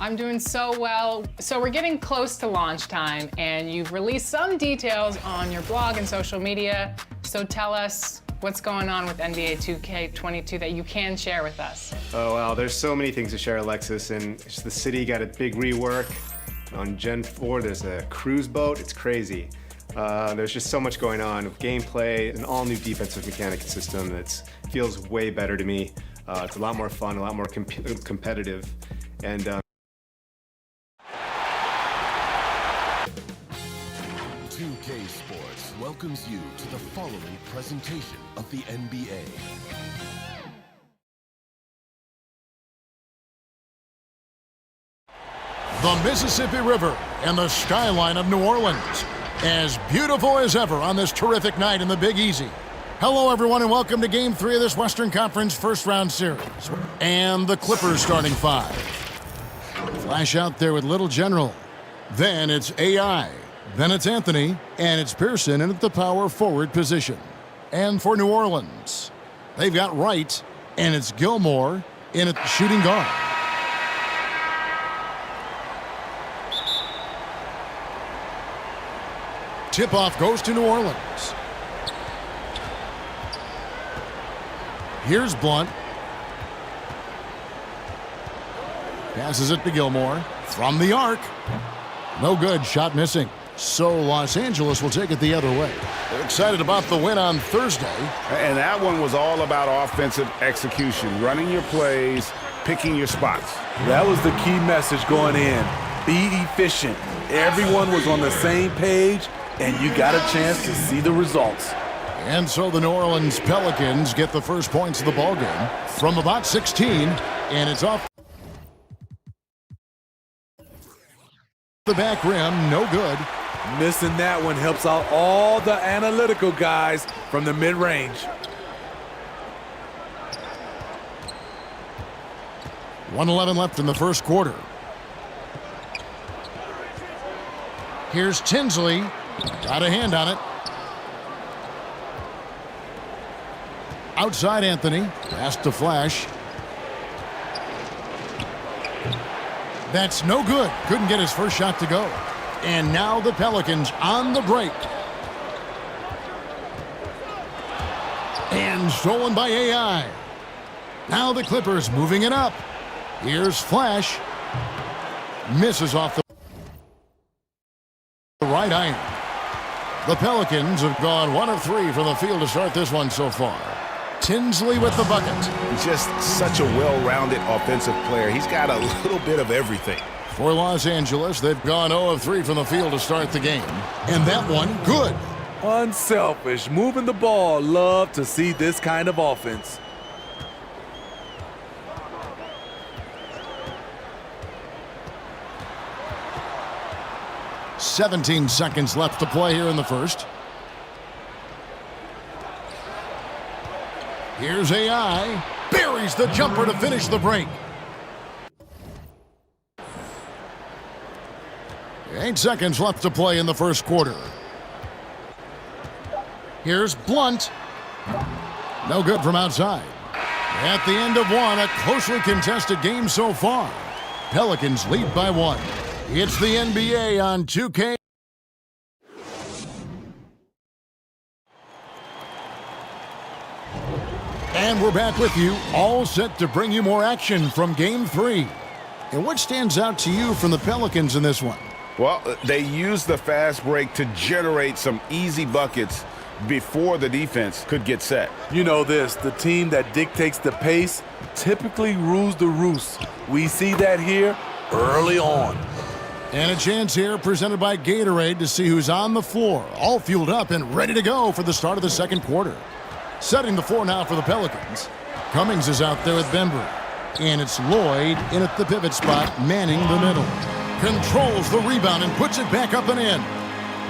I'm doing so well. So we're getting close to launch time, and you've released some details on your blog and social media. So tell us what's going on with NBA 2K22 that you can share with us. Oh, wow, there's so many things to share, Alexis, and the city got a big rework. On Gen 4, there's a cruise boat. It's crazy. There's just so much going on with gameplay, an all-new defensive mechanic system that feels way better to me. It's a lot more fun, a lot more competitive, and 2K Sports welcomes you to the following presentation of the NBA. The Mississippi River and the skyline of New Orleans, as beautiful as ever on this terrific night in the Big Easy. Hello, everyone, and welcome to Game 3 of this Western Conference first-round series. And the Clippers starting five. Flash out there with Little General. Then it's AI. Then it's Anthony. And it's Pearson in at the power forward position. And for New Orleans, they've got Wright, and it's Gilmore in at the shooting guard. Tip-off goes to New Orleans. Here's Blunt. Passes it to Gilmore. From the arc. No good. Shot missing. So Los Angeles will take it the other way. They're excited about the win on Thursday. And that one was all about offensive execution. Running your plays, picking your spots. That was the key message going in. Be efficient. Everyone was on the same page, and you got a chance to see the results. And so the New Orleans Pelicans get the first points of the ballgame from about 16, and it's off the back rim, no good. Missing that one helps out all the analytical guys from the mid-range. .111 left in the first quarter. Here's Tinsley. Got a hand on it. Outside Anthony. Pass to Flash. That's no good. Couldn't get his first shot to go. And now the Pelicans on the break. And stolen by AI. Now the Clippers moving it up. Here's Flash. Misses off the right iron. The Pelicans have gone 1 of 3 from the field to start this one so far. Tinsley with the bucket. He's just such a well-rounded offensive player. He's got a little bit of everything. For Los Angeles, they've gone 0 of 3 from the field to start the game. And that one, good. Unselfish, moving the ball. Love to see this kind of offense. .17 seconds left to play here in the first. Here's AI. Buries the jumper to finish the break. 8 seconds left to play in the first quarter. Here's Blunt. No good from outside. At the end of one, a closely contested game so far. Pelicans lead by 1. It's the NBA on 2K. And we're back with you, all set to bring you more action from Game 3. And what stands out to you from the Pelicans in this one? Well, they used the fast break to generate some easy buckets before the defense could get set. You know this, the team that dictates the pace typically rules the roost. We see that here early on. And a chance here presented by Gatorade to see who's on the floor, all fueled up and ready to go for the start of the second quarter. Setting the floor now for the Pelicans. Cummings is out there with Bembry. And it's Lloyd in at the pivot spot, manning the middle. Controls the rebound and puts it back up and in.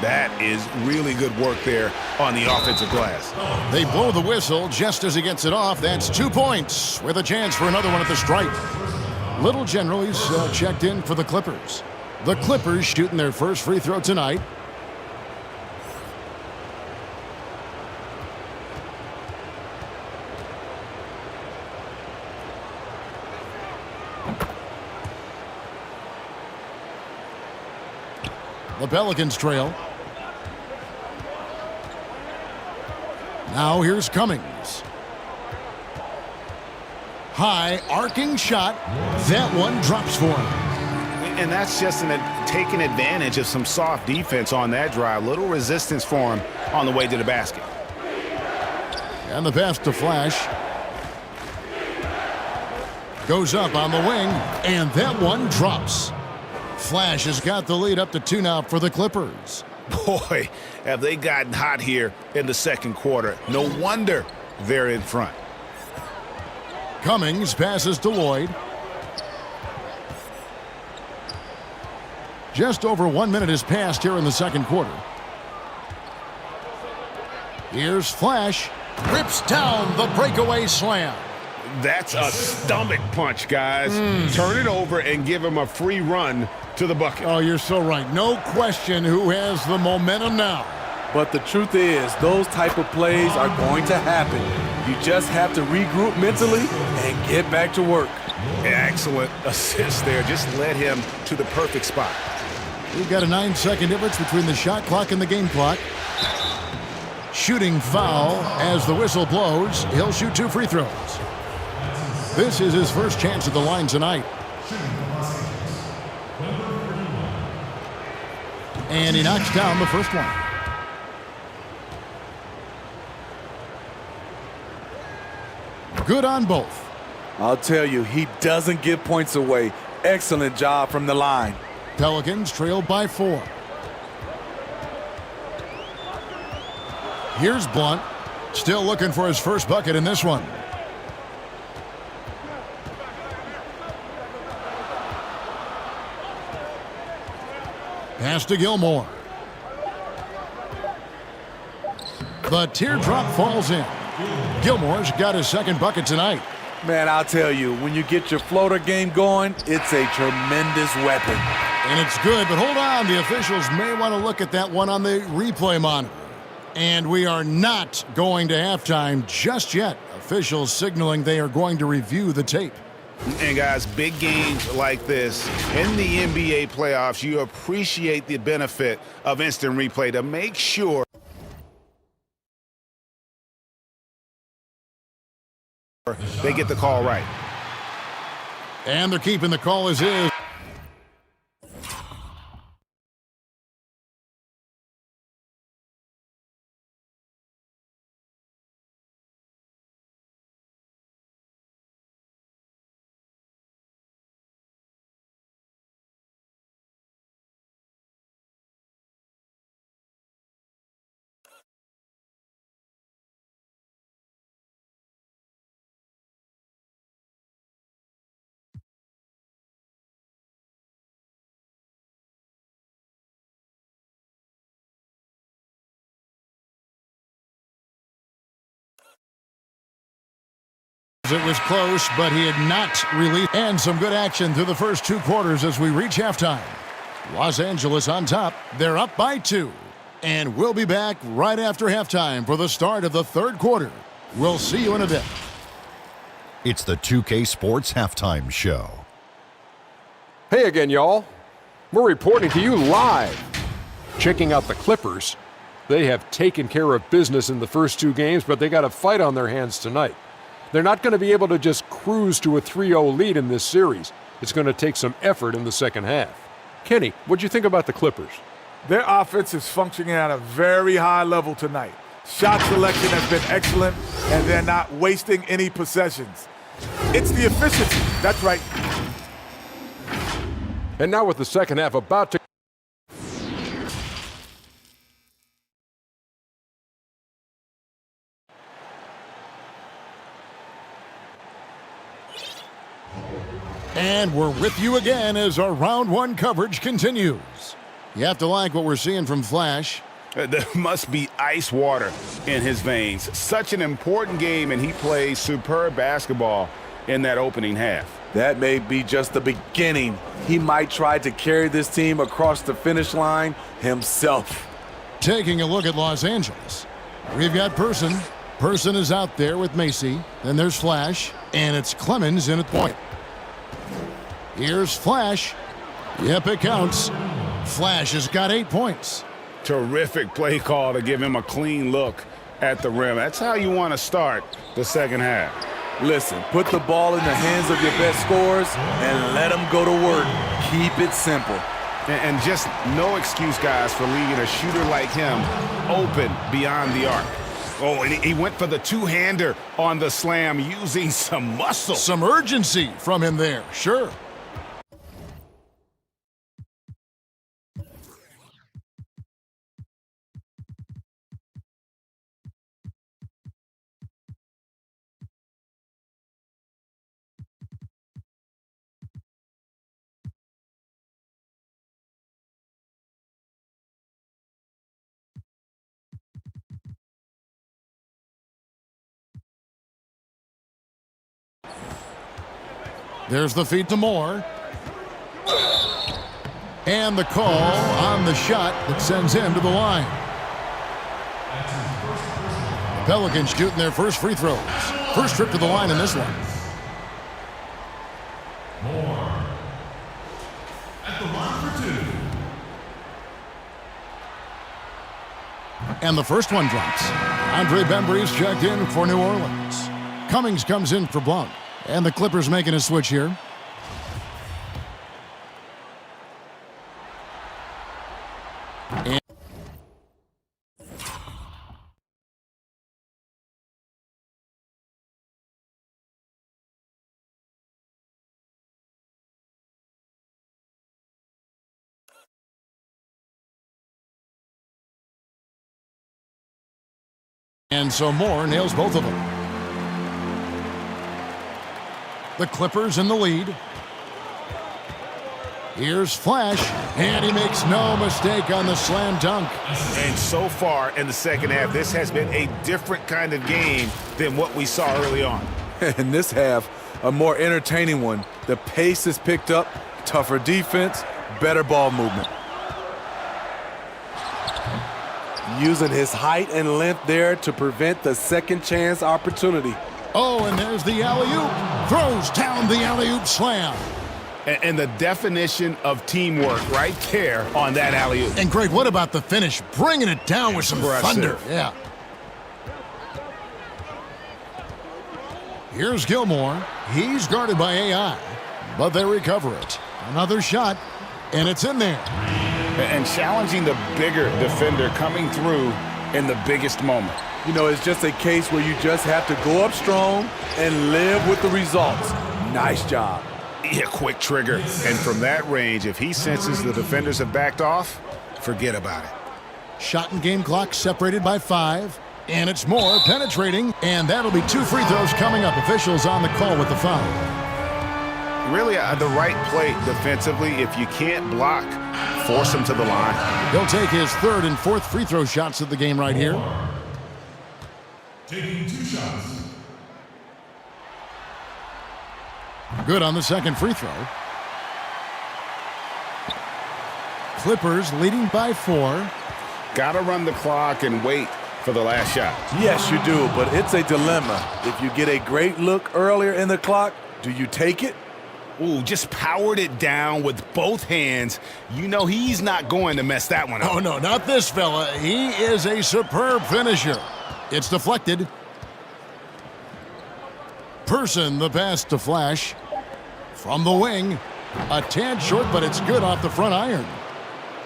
That is really good work there on the offensive glass. They blow the whistle just as he gets it off. That's 2 points with a chance for another one at the stripe. Little General is checked in for the Clippers. The Clippers shooting their first free throw tonight. The Pelicans trail. Now here's Cummings. High arcing shot. That one drops for him. And that's just taking advantage of some soft defense on that drive. Little resistance for him on the way to the basket. And the pass to Flash. Goes up on the wing, and that one drops. Flash has got the lead up to 2 now for the Clippers. Boy, have they gotten hot here in the second quarter. No wonder they're in front. Cummings passes to Lloyd. Just over 1 minute has passed here in the second quarter. Here's Flash. Rips down the breakaway slam. That's a stomach punch, guys. Turn it over and give him a free run to the bucket. Oh, you're so right. No question who has the momentum now. But the truth is, those type of plays are going to happen. You just have to regroup mentally and get back to work. Excellent assist there. Just led him to the perfect spot. We've got a 9-second difference between the shot clock and the game clock. Shooting foul as the whistle blows. He'll shoot 2 free throws. This is his first chance at the line tonight. And he knocks down the first one. Good on both. I'll tell you, he doesn't give points away. Excellent job from the line. Pelicans trailed by 4. Here's Blunt. Still looking for his first bucket in this one. Pass to Gilmore. The teardrop falls in. Gilmore's got his second bucket tonight. Man, I'll tell you, when you get your floater game going, it's a tremendous weapon. And it's good, but hold on. The officials may want to look at that one on the replay monitor. And we are not going to halftime just yet. Officials signaling they are going to review the tape. And guys, big games like this in the NBA playoffs, you appreciate the benefit of instant replay to make sure they get the call right. And they're keeping the call as is. It was close, but he had not released. And some good action through the first 2 quarters as we reach halftime. Los Angeles on top. They're up by 2. And we'll be back right after halftime for the start of the third quarter. We'll see you in a bit. It's the 2K Sports Halftime Show. Hey again, y'all. We're reporting to you live. Checking out the Clippers. They have taken care of business in the first 2 games, but they got a fight on their hands tonight. They're not going to be able to just cruise to a 3-0 lead in this series. It's going to take some effort in the second half. Kenny, what'd you think about the Clippers? Their offense is functioning at a very high level tonight. Shot selection has been excellent, and they're not wasting any possessions. It's the efficiency. That's right. And now with the second half about to... And we're with you again as our round 1 coverage continues. You have to like what we're seeing from Flash. There must be ice water in his veins. Such an important game, and he plays superb basketball in that opening half. That may be just the beginning. He might try to carry this team across the finish line himself. Taking a look at Los Angeles. We've got Person. Person is out there with Macy. Then there's Flash. And it's Clemens in at point. Here's Flash. Yep, it counts. Flash has got 8 points. Terrific play call to give him a clean look at the rim. That's how you want to start the second half. Listen, put the ball in the hands of your best scorers and let them go to work. Keep it simple. And just no excuse, guys, for leaving a shooter like him open beyond the arc. Oh, and he went for the two-hander on the slam using some muscle. Some urgency from him there, sure. There's the feed to Moore. And the call on the shot that sends him to the line. The Pelicans shooting their first free throws. First trip to the line in this one. Moore at the line for 2. And the first one drops. Andre Bembry's checked in for New Orleans. Cummings comes in for Blount. And the Clippers making a switch here. And so Moore nails both of them. The Clippers in the lead. Here's Flash, and he makes no mistake on the slam dunk. And so far in the second half, this has been a different kind of game than what we saw early on. In this half, a more entertaining one. The pace is picked up, tougher defense, better ball movement. Using his height and length there to prevent the second chance opportunity. Oh, and there's the alley-oop. Throws down the alley-oop slam. And the definition of teamwork right there on that alley-oop. And great, what about the finish? Bringing it down with some thunder. Yeah. Here's Gilmore. He's guarded by AI, but they recover it. Another shot, and it's in there. And challenging the bigger defender coming through in the biggest moment. You know, it's just a case where you just have to go up strong and live with the results. Nice job. Yeah, quick trigger. And from that range, if he senses the defenders have backed off, forget about it. Shot and game clock separated by 5. And it's Moore penetrating. And that'll be 2 free throws coming up. Officials on the call with the foul. Really, the right play defensively. If you can't block, force him to the line. He'll take his 3rd and 4th free throw shots of the game right here. Taking 2 shots. Good on the 2nd free throw. Clippers leading by 4. Gotta run the clock and wait for the last shot. Yes, you do, but it's a dilemma. If you get a great look earlier in the clock, do you take it? Ooh, just powered it down with both hands. You know he's not going to mess that one up. Oh, no, not this fella. He is a superb finisher. It's deflected. Person the pass to Flash. From the wing. A tad short, but it's good off the front iron.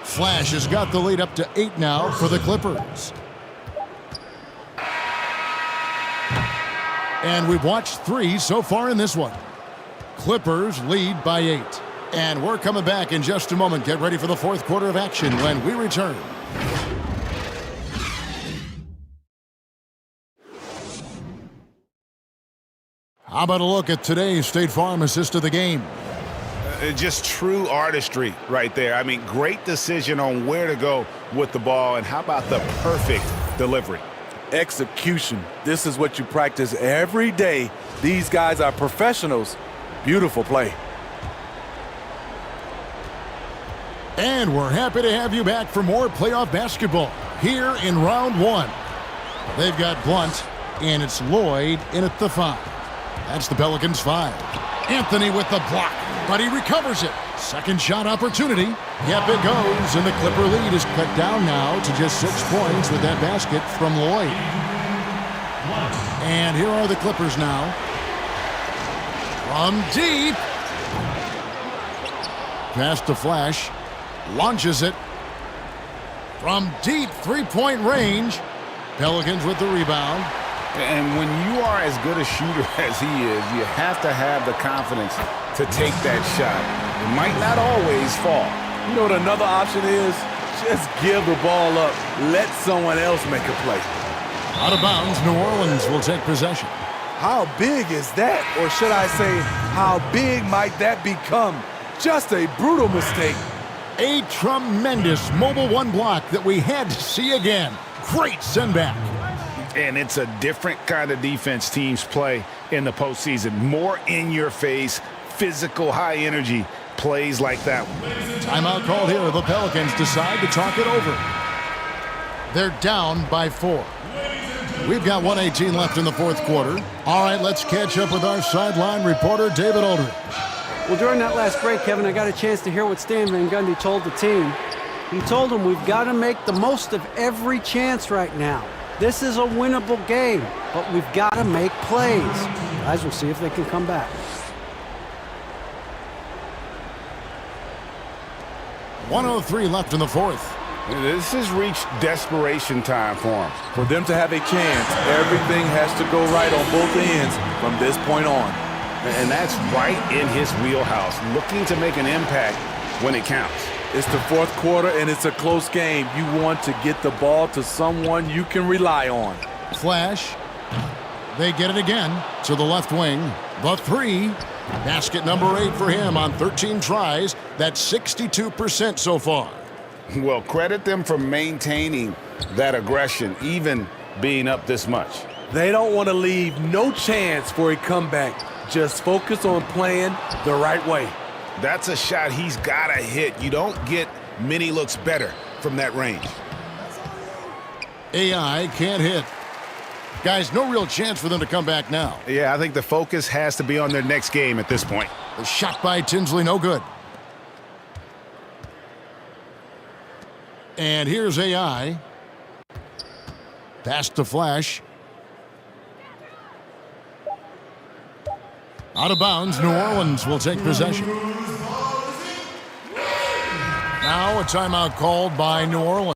Flash has got the lead up to 8 now for the Clippers. And we've watched 3 so far in this one. Clippers lead by 8. And we're coming back in just a moment. Get ready for the 4th quarter of action when we return. How about a look at today's State Farm assist of the game? Just true artistry right there. I mean, great decision on where to go with the ball, and how about the perfect delivery? Execution. This is what you practice every day. These guys are professionals. Beautiful play. And we're happy to have you back for more playoff basketball here in round 1. They've got Blount, and it's Lloyd in at the 5. That's the Pelicans' 5. Anthony with the block, but he recovers it. Second shot opportunity. Yep, it goes, and the Clipper lead is cut down now to just 6 points with that basket from Lloyd. And here are the Clippers now. From deep. Pass to Flash. Launches it. From deep three-point range. Pelicans with the rebound. And when you are as good a shooter as he is, you have to have the confidence to take that shot. It might not always fall. You know what another option is? Just give the ball up. Let someone else make a play. Out of bounds, New Orleans will take possession. How big is that? Or should I say, how big might that become? Just a brutal mistake. A tremendous mobile one block that we had to see again. Great send back. And it's a different kind of defense teams play in the postseason. More in your face, physical, high energy plays like that one. Timeout called here. The Pelicans decide to talk it over. They're down by 4. We've got 1:18 left in the fourth quarter. All right, let's catch up with our sideline reporter, David Aldridge. Well, during that last break, Kevin, I got a chance to hear what Stan Van Gundy told the team. He told them we've got to make the most of every chance right now. This is a winnable game, but we've got to make plays. Guys, we'll see if they can come back. .103 left in the fourth. This has reached desperation time for him. For them to have a chance, everything has to go right on both ends from this point on. And that's right in his wheelhouse, looking to make an impact when it counts. It's the fourth quarter, and it's a close game. You want to get the ball to someone you can rely on. Flash. They get it again to the left wing. The three. Basket number 8 for him on 13 tries. That's 62% so far. Well, credit them for maintaining that aggression, even being up this much. They don't want to leave no chance for a comeback. Just focus on playing the right way. That's a shot he's got to hit. You don't get many looks better from that range. AI can't hit. Guys, no real chance for them to come back now. Yeah, I think the focus has to be on their next game at this point. The shot by Tinsley, no good. And here's AI. Pass to Flash. Out of bounds, New Orleans will take possession. Now a timeout called by New Orleans.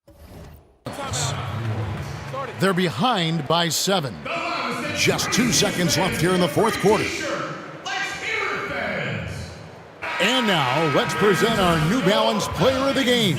They're behind by 7. Just 2 seconds left here in the fourth quarter. And now let's present our New Balance player of the game,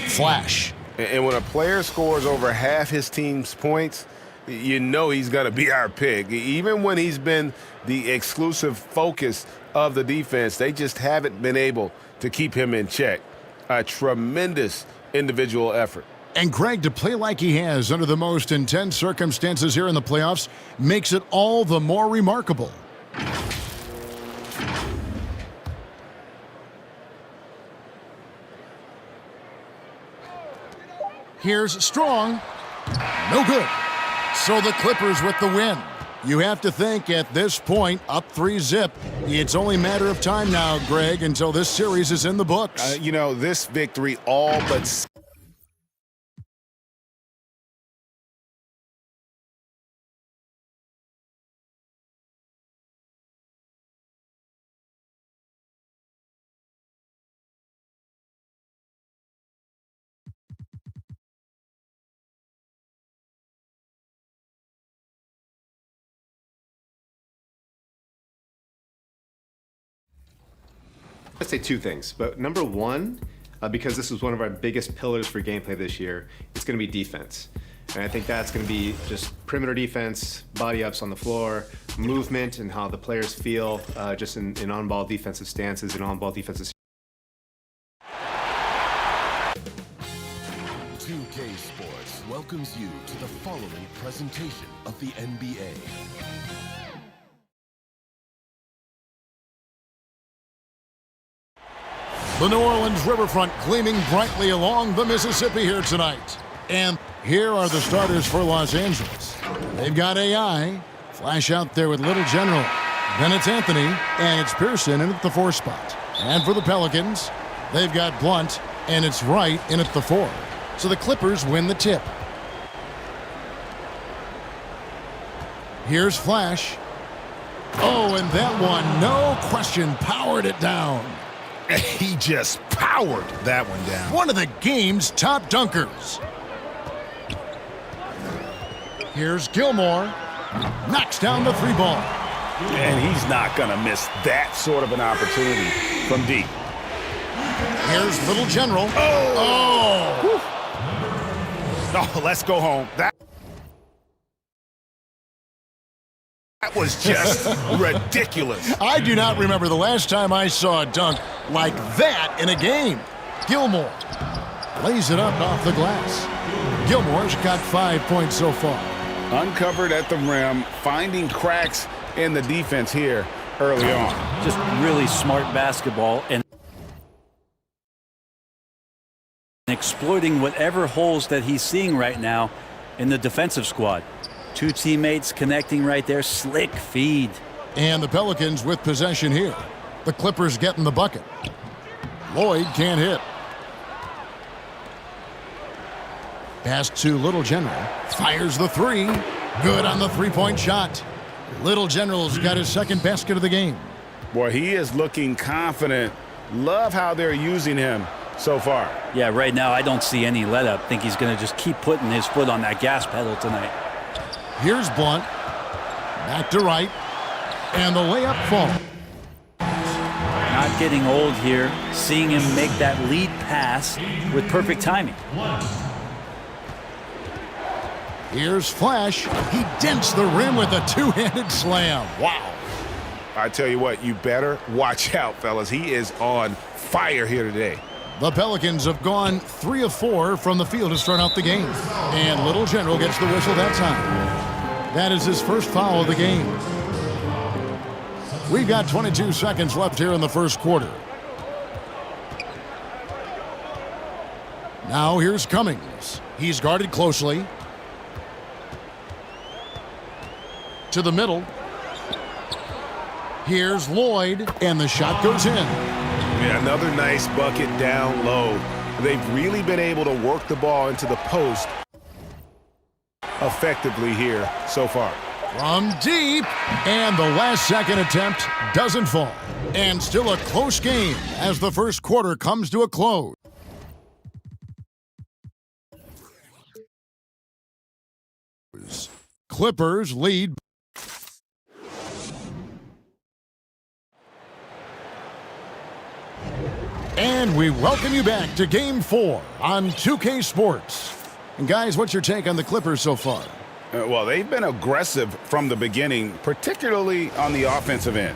Flash. And when a player scores over half his team's points, you know he's going to be our pick. Even when he's been the exclusive focus of the defense, they just haven't been able to keep him in check. A tremendous individual effort. And Greg, to play like he has under the most intense circumstances here in the playoffs makes it all the more remarkable. Here's Strong. No good. So the Clippers with the win. You have to think at this point, up 3-0, it's only a matter of time now, Greg, until this series is in the books. You know, this victory all but... I'd say 2 things, but number 1, because this was one of our biggest pillars for gameplay this year, it's going to be defense. And I think that's going to be just perimeter defense, body ups on the floor, movement, and how the players feel just in on-ball defensive stances and on-ball defensive. 2K Sports welcomes you to the following presentation of the NBA. The New Orleans riverfront gleaming brightly along the Mississippi here tonight. And here are the starters for Los Angeles. They've got AI, Flash out there with Little General. Then it's Anthony, and it's Pearson in at the 4 spot. And for the Pelicans, they've got Blunt, and it's right in at the 4. So the Clippers win the tip. Here's Flash. Oh, and that one, no question, powered it down. He just powered that one down. One of the game's top dunkers. Here's Gilmore. Knocks down the 3 ball. And he's not going to miss that sort of an opportunity from deep. Here's Little General. Oh, let's go home. That was just ridiculous. I do not remember the last time I saw a dunk like that in a game. Gilmore lays it up off the glass. Gilmore's got 5 points so far. Uncovered at the rim, finding cracks in the defense here early on. Just really smart basketball and exploiting whatever holes that he's seeing right now in the defensive squad. 2 teammates connecting right there. Slick feed. And the Pelicans with possession here. The Clippers getting the bucket. Lloyd can't hit. Pass to Little General. Fires the 3. Good on the 3-point shot. Little General's got his second basket of the game. Boy, he is looking confident. Love how they're using him so far. Yeah, right now I don't see any let up. Think he's going to just keep putting his foot on that gas pedal tonight. Here's Blunt. Back to right. And the layup falls. Not getting old here. Seeing him make that lead pass with perfect timing. Here's Flash. He dents the rim with a 2-handed slam. Wow. I tell you what, you better watch out, fellas. He is on fire here today. The Pelicans have gone 3 of 4 from the field to start out the game. And Little General gets the whistle that time. That is his first foul of the game. We've got 22 seconds left here in the first quarter. Now here's Cummings. He's guarded closely. To the middle. Here's Lloyd, and the shot goes in. Yeah, another nice bucket down low. They've really been able to work the ball into the post effectively here so far. From deep, and the last second attempt doesn't fall. And still a close game as the first quarter comes to a close. Clippers lead. And we welcome you back to Game 4 on 2K Sports. And guys, what's your take on the Clippers so far? Well, they've been aggressive from the beginning, particularly on the offensive end.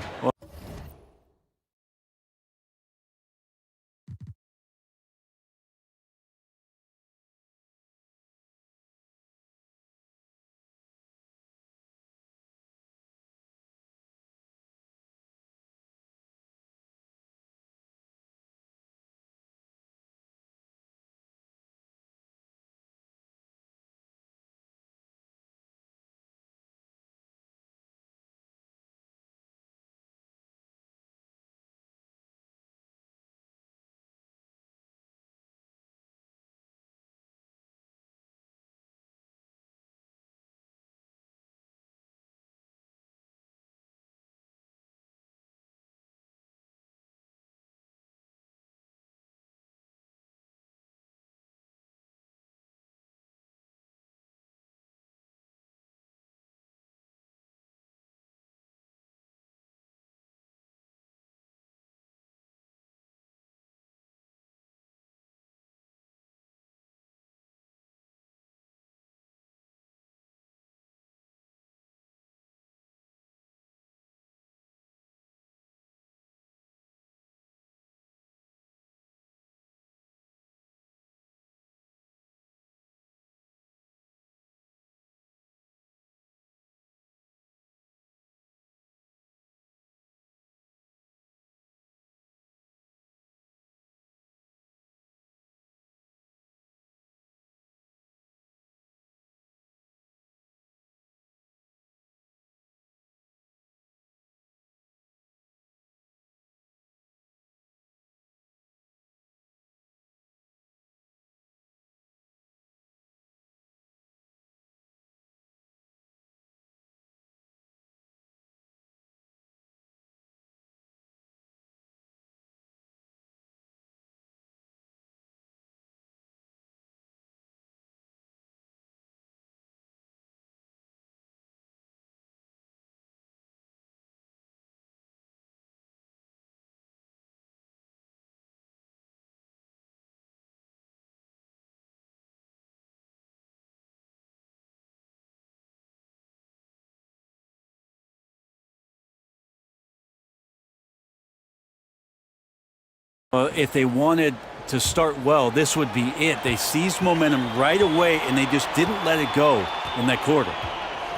Well, if they wanted to start well, this would be it. They seized momentum right away, and they just didn't let it go in that quarter.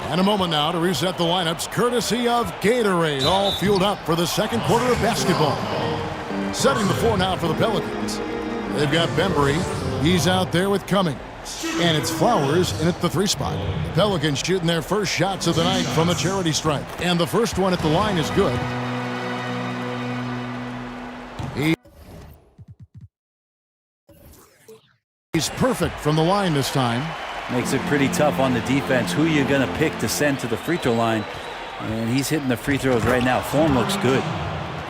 And a moment now to reset the lineups, courtesy of Gatorade, all fueled up for the second quarter of basketball. Setting the floor now for the Pelicans. They've got Bembry. He's out there with Cummings. And it's Flowers in at the 3 spot. The Pelicans shooting their first shots of the night from the charity stripe. And the first one at the line is good. He's perfect from the line this time. Makes it pretty tough on the defense. Who you're going to pick to send to the free throw line. And he's hitting the free throws right now. Form looks good.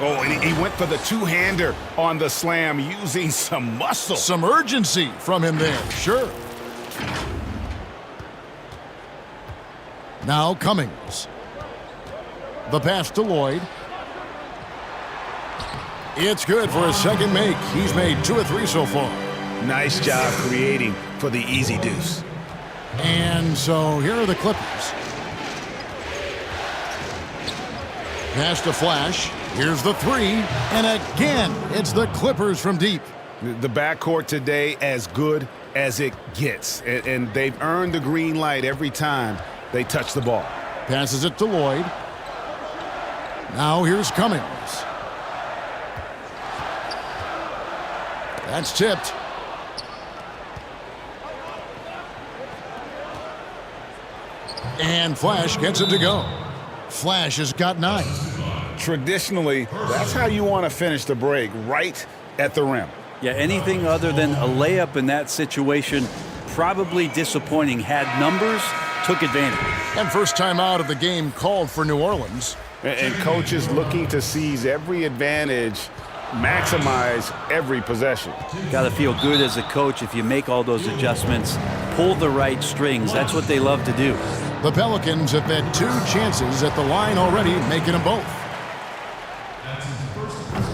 Oh, and he went for the two-hander on the slam using some muscle. Some urgency from him there, sure. Now Cummings. The pass to Lloyd. It's good for his second make. He's made 2 of 3 so far. Nice job creating for the easy deuce. And so here are the Clippers. Pass to Flash. Here's the 3. And again, it's the Clippers from deep. The backcourt today as good as it gets. And they've earned the green light every time they touch the ball. Passes it to Lloyd. Now here's Cummings. That's tipped. And Flash gets it to go. Flash has got 9. Traditionally, that's how you want to finish the break, right at the rim. Yeah, anything other than a layup in that situation, probably disappointing. Had numbers, took advantage. And first time out of the game called for New Orleans. And coaches looking to seize every advantage, maximize every possession. Got to feel good as a coach if you make all those adjustments, pull the right strings. That's what they love to do. The Pelicans have had 2 chances at the line already, making them both.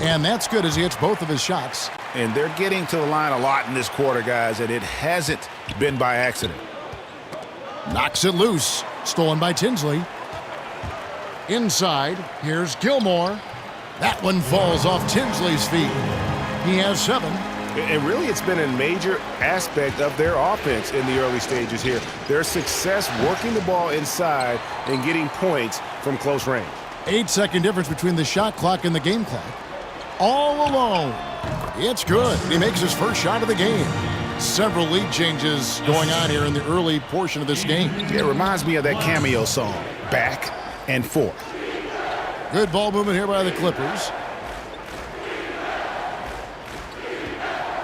And that's good as he hits both of his shots. And they're getting to the line a lot in this quarter, guys, and it hasn't been by accident. Knocks it loose. Stolen by Tinsley. Inside, here's Gilmore. That one falls off Tinsley's feet. He has 7. And really, it's been a major aspect of their offense in the early stages here. Their success working the ball inside and getting points from close range. 8-second difference between the shot clock and the game clock. All alone. It's good. He makes his first shot of the game. Several lead changes going on here in the early portion of this game. It reminds me of that Cameo song, Back and Forth. Good ball movement here by the Clippers.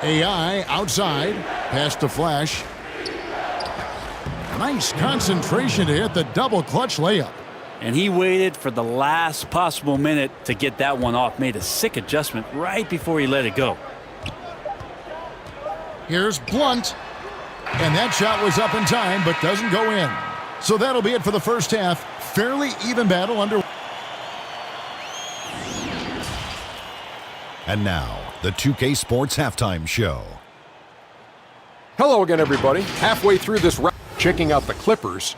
AI outside. Pass to Flash. Nice concentration to hit the double clutch layup. And he waited for the last possible minute to get that one off. Made a sick adjustment right before he let it go. Here's Blunt. And that shot was up in time, but doesn't go in. So that'll be it for the first half. Fairly even battle under. And now, the 2K Sports Halftime Show. Hello again, everybody. Halfway through this round, checking out the Clippers.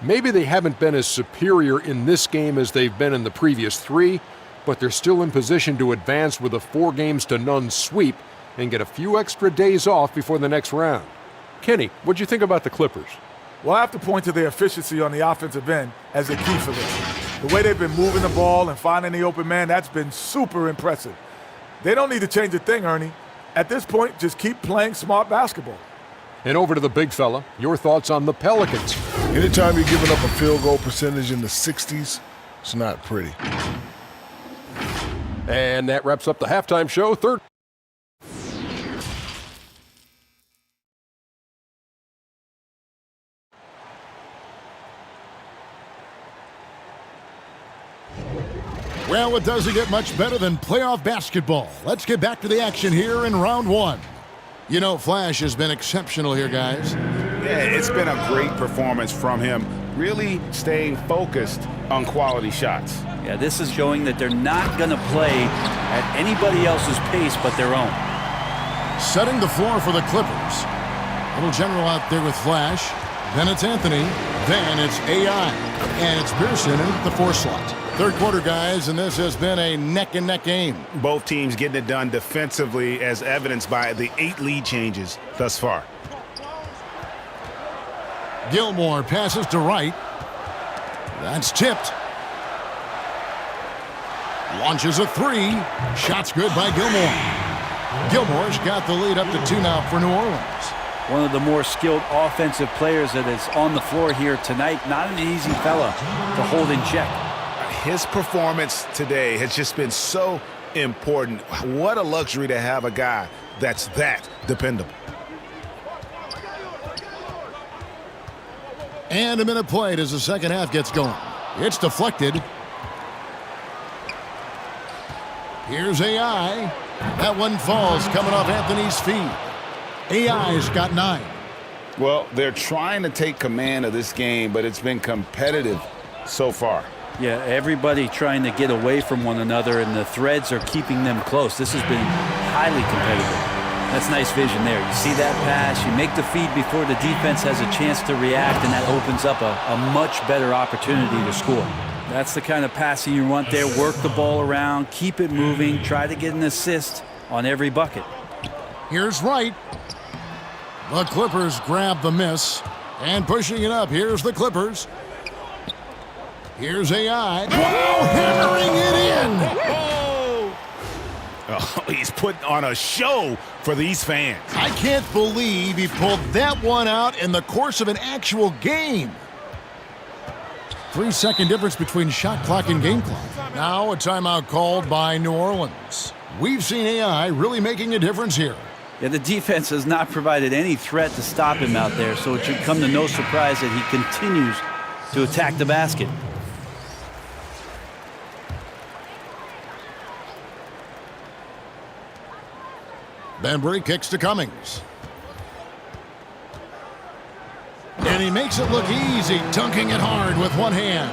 Maybe they haven't been as superior in this game as they've been in the previous 3, but they're still in position to advance with a 4-0 sweep and get a few extra days off before the next round. Kenny, what'd you think about the Clippers? Well, I have to point to their efficiency on the offensive end as a key for them. The way they've been moving the ball and finding the open man, that's been super impressive. They don't need to change a thing, Ernie. At this point, just keep playing smart basketball. And over to the big fella, your thoughts on the Pelicans. Anytime you're giving up a field goal percentage in the 60s, it's not pretty. And that wraps up the halftime show. Third. Well, it doesn't get much better than playoff basketball. Let's get back to the action here in round 1. You know, Flash has been exceptional here, guys. Yeah, it's been a great performance from him, really staying focused on quality shots. Yeah, this is showing that they're not going to play at anybody else's pace but their own. Setting the floor for the Clippers. Little general out there with Flash. Then it's Anthony. Then it's AI. And it's Pearson in the 4 slot. Third quarter, guys, and this has been a neck-and-neck game. Both teams getting it done defensively, as evidenced by the 8 lead changes thus far. Gilmore passes to Wright. That's tipped. Launches a 3. Shot's good by Gilmore. Gilmore's got the lead up to 2 now for New Orleans. One of the more skilled offensive players that is on the floor here tonight. Not an easy fella to hold in check. His performance today has just been so important. What a luxury to have a guy that's that dependable. And a minute played as the second half gets going. It's deflected. Here's AI. That one falls coming off Anthony's feet. AI's got 9. Well, they're trying to take command of this game, but it's been competitive so far. Yeah, everybody trying to get away from one another, and the threads are keeping them close. This has been highly competitive. That's nice vision there. You see that pass, you make the feed before the defense has a chance to react, and that opens up a much better opportunity to score. That's the kind of passing you want there. Work the ball around, keep it moving, try to get an assist on every bucket. Here's Wright. The Clippers grab the miss. And pushing it up, here's the Clippers. Here's AI. Wow, hammering it in! Oh, he's putting on a show for these fans. I can't believe he pulled that one out in the course of an actual game. 3-second difference between shot clock and game clock. Now a timeout called by New Orleans. We've seen AI really making a difference here. Yeah, the defense has not provided any threat to stop him out there, so it should come to no surprise that he continues to attack the basket. Bembry kicks to Cummings. And he makes it look easy, dunking it hard with one hand.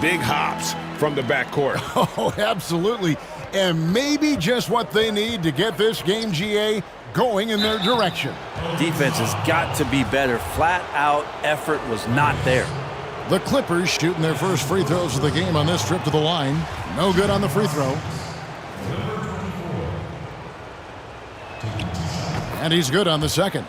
Big hops from the backcourt. Oh, absolutely. And maybe just what they need to get this game, GA, going in their direction. Defense has got to be better. Flat out effort was not there. The Clippers shooting their first free throws of the game on this trip to the line. No good on the free throw. And he's good on the second.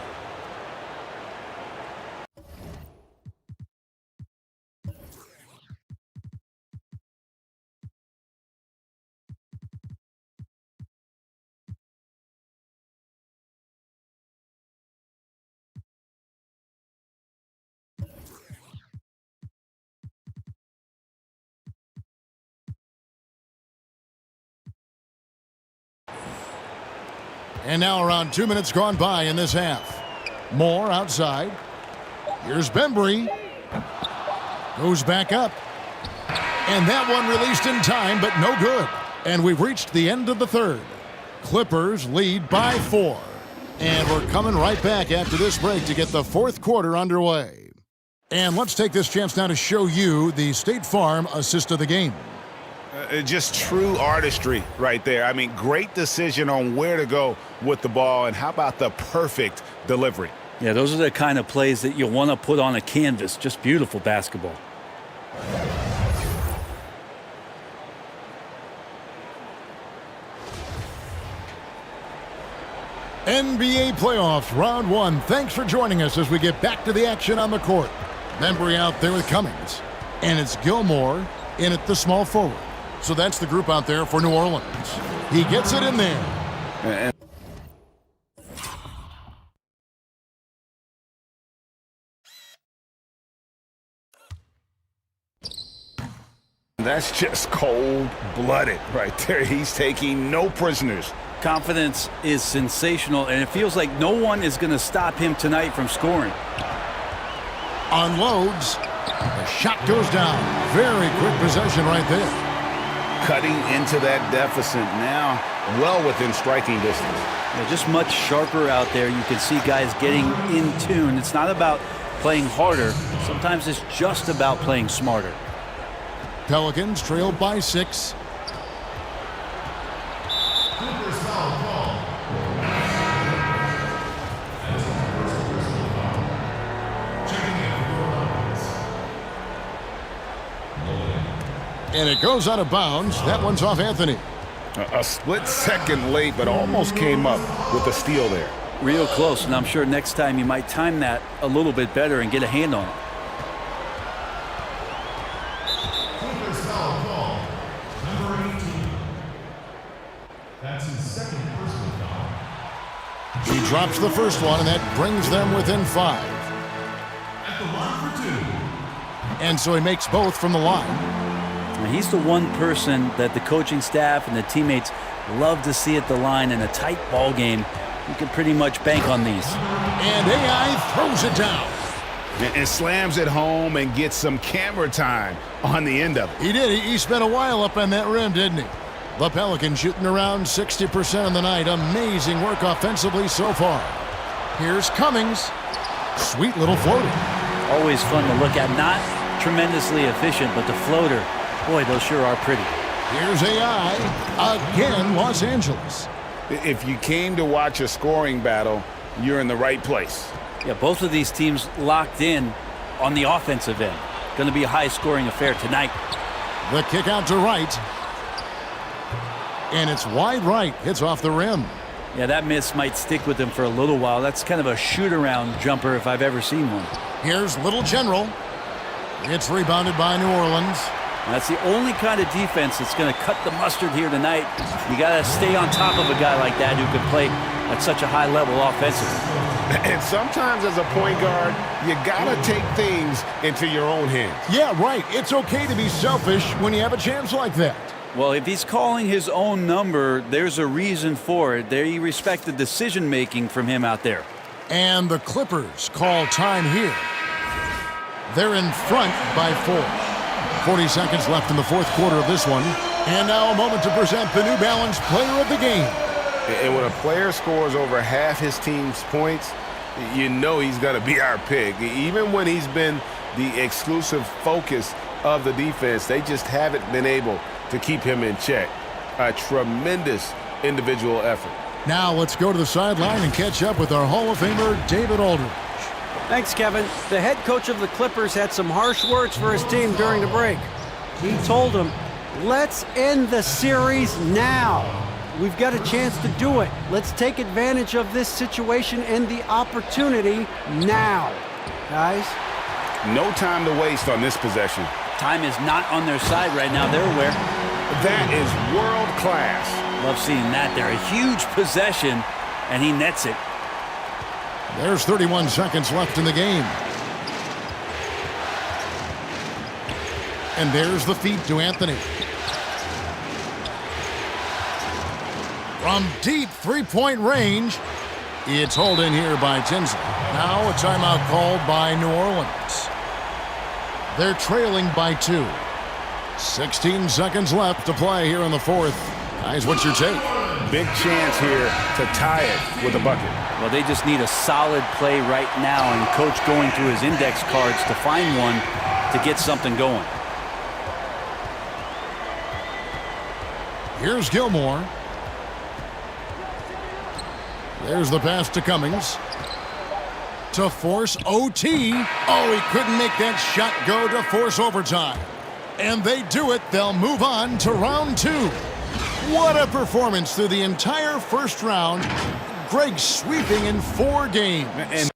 And now around 2 minutes gone by in this half. Moore outside. Here's Bembry. Goes back up. And that one released in time, but no good. And we've reached the end of the third. Clippers lead by 4. And we're coming right back after this break to get the fourth quarter underway. And let's take this chance now to show you the State Farm assist of the game. Just true artistry right there. I mean, great decision on where to go with the ball, and how about the perfect delivery? Yeah, those are the kind of plays that you want to put on a canvas. Just beautiful basketball. NBA playoffs, round 1. Thanks for joining us as we get back to the action on the court. Bembry out there with Cummings. And it's Gilmore in at the small forward. So that's the group out there for New Orleans. He gets it in there. That's just cold-blooded right there. He's taking no prisoners. Confidence is sensational, and it feels like no one is going to stop him tonight from scoring. Unloads. The shot goes down. Very quick possession right there. Cutting into that deficit now, well within striking distance. Yeah, just much sharper out there. You can see guys getting in tune. It's not about playing harder. Sometimes it's just about playing smarter. Pelicans trailed by 6. And it goes out of bounds. That one's off Anthony. A split second late, but almost came up with a steal there. Real close, and I'm sure next time you might time that a little bit better and get a hand on it. He drops the first one, and that brings them within 5. And so he makes both from the line. He's the one person that the coaching staff and the teammates love to see at the line in a tight ball game. You can pretty much bank on these. And AI throws it down. And slams it home and gets some camera time on the end of it. He did. He spent a while up on that rim, didn't he? The Pelicans shooting around 60% of the night. Amazing work offensively so far. Here's Cummings. Sweet little floater. Always fun to look at. Not tremendously efficient, but the floater, boy, those sure are pretty. Here's AI. Again, Los Angeles. If you came to watch a scoring battle, you're in the right place. Yeah, both of these teams locked in on the offensive end. Going to be a high-scoring affair tonight. The kick out to right. And it's wide right. Hits off the rim. Yeah, that miss might stick with him for a little while. That's kind of a shoot-around jumper if I've ever seen one. Here's Little General. It's rebounded by New Orleans. That's the only kind of defense that's going to cut the mustard here tonight. You got to stay on top of a guy like that who can play at such a high level offensively. And sometimes as a point guard, you got to take things into your own hands. Yeah, right. It's okay to be selfish when you have a chance like that. Well, if he's calling his own number, there's a reason for it. They respect the decision-making from him out there. And the Clippers call time here. They're in front by 4. 40 seconds left in the fourth quarter of this one. And now a moment to present the New Balance Player of the Game. And when a player scores over half his team's points, you know he's going to be our pick. Even when he's been the exclusive focus of the defense, they just haven't been able to keep him in check. A tremendous individual effort. Now let's go to the sideline and catch up with our Hall of Famer, David Aldridge. Thanks, Kevin. The head coach of the Clippers had some harsh words for his team during the break. He told them, let's end the series now. We've got a chance to do it. Let's take advantage of this situation and the opportunity now. Guys? No time to waste on this possession. Time is not on their side right now. They're aware. That is world class. Love seeing that there. A huge possession, and he nets it. There's 31 seconds left in the game. And there's the feed to Anthony. From deep three-point range, it's hauled in here by Tinsley. Now a timeout called by New Orleans. They're trailing by 2. 16 seconds left to play here in the fourth. Guys, what's your take? Big chance here to tie it with a bucket. Well, they just need a solid play right now, and Coach going through his index cards to find one to get something going. Here's Gilmore. There's the pass to Cummings. To force OT. Oh, he couldn't make that shot go to force overtime. And they do it. They'll move on to round 2. What a performance through the entire first round. Greg sweeping in 4 games. And